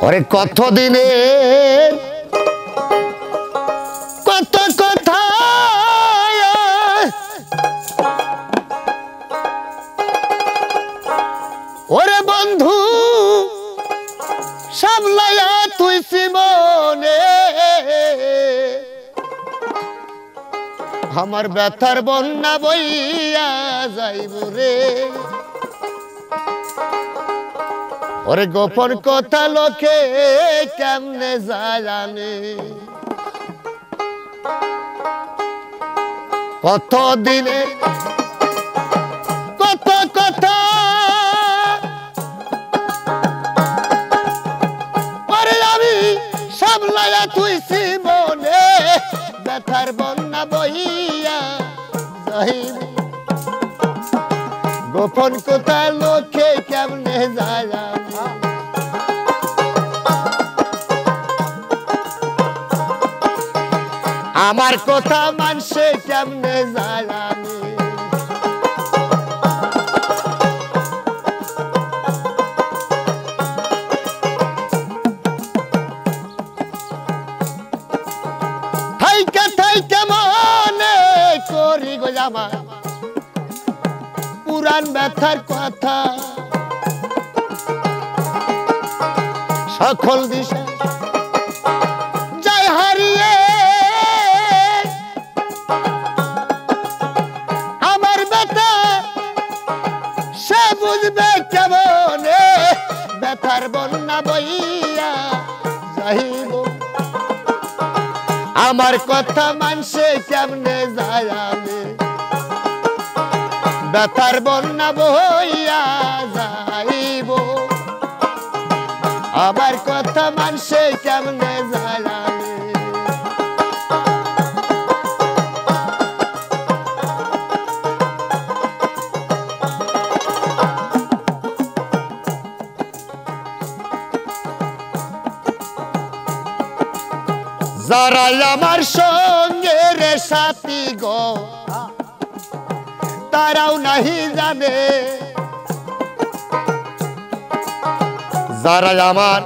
ওরে কত দিনের কত কথা ওরে বন্ধু সামলায়া তুই জীবনে আমার ব্যথার বন্যা বইয়া যাইব রে ওরে গোপন কথা লোকে কেমনে জানে কত দিনে কত কথা ওরে আমি সামলায়া তুই জীবনে ব্যথার বন্যা বইয়া যাইব গোপন কথা লোকে কেমনে জানে আমার কথা মানুষে কেমনে জানে থাইকা থাইকা মনে করি গো আমার পুরান ব্যথার কথা সকল দিশা যায় হারিয়ে আমার ব্যথা সে বুঝবে কেমনে ব্যথার বন্যা বইয়া যাইব আমার কথা মানুষে কেমনে জানে ব্যথার বন্যা বইয়া যাইব আমার কথা মানুষে কেমনে জানে যারা আমার সঙ্গে রে সাথী গো তারাও নাহি জানে যারা আমার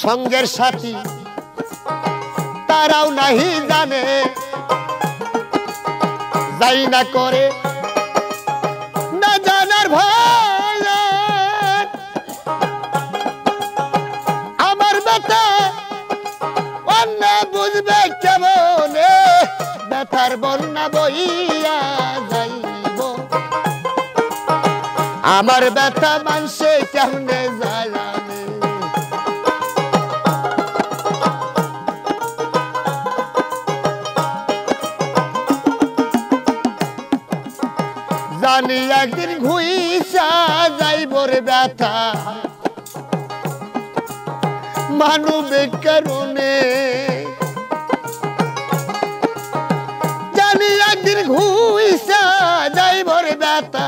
সঙ্গের সাথী তারাও নাহি জানে যাই না করে না জানার ভয় আমার ব্যথা অন্য বুঝবে কেমনে ব্যথার বন্যা বইয়া যাইব আমার ব্যথা মানুষে কেমনে জানে জানি একদিন ঘুইসা যাইব রে ব্যথা মানবিক কারণে জানি একদিন ঘুইসা যাইব রে ব্যথা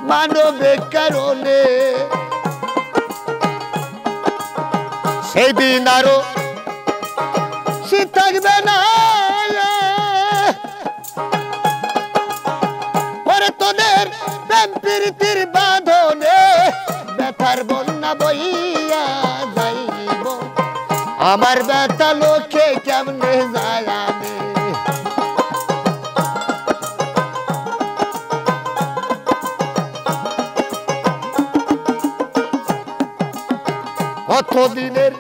মানবিক কারণে সেই দিন আরো সে থাকবে না পরে তোদের প্রেম প্রীতির বাঁধনে ব্যথার বন্যা বইয়া যাইব আমার ব্যথা লোকে কেমনে জানে কত দিনের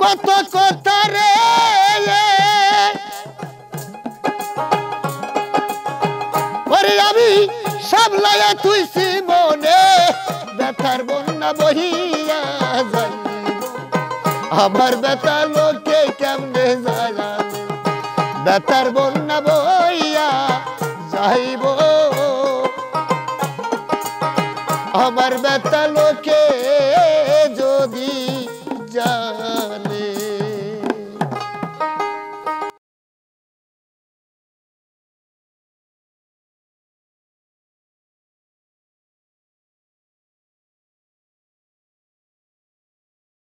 কত কথা রে ওরে আমি সামলায়া তুই জীবনে ব্যথার বন্যা বহিয়া যাইব আমার ব্যথা লোকে কেমনে জানে ব্যথার বন্যা বইয়া যাইব আমার ব্যথা লোকে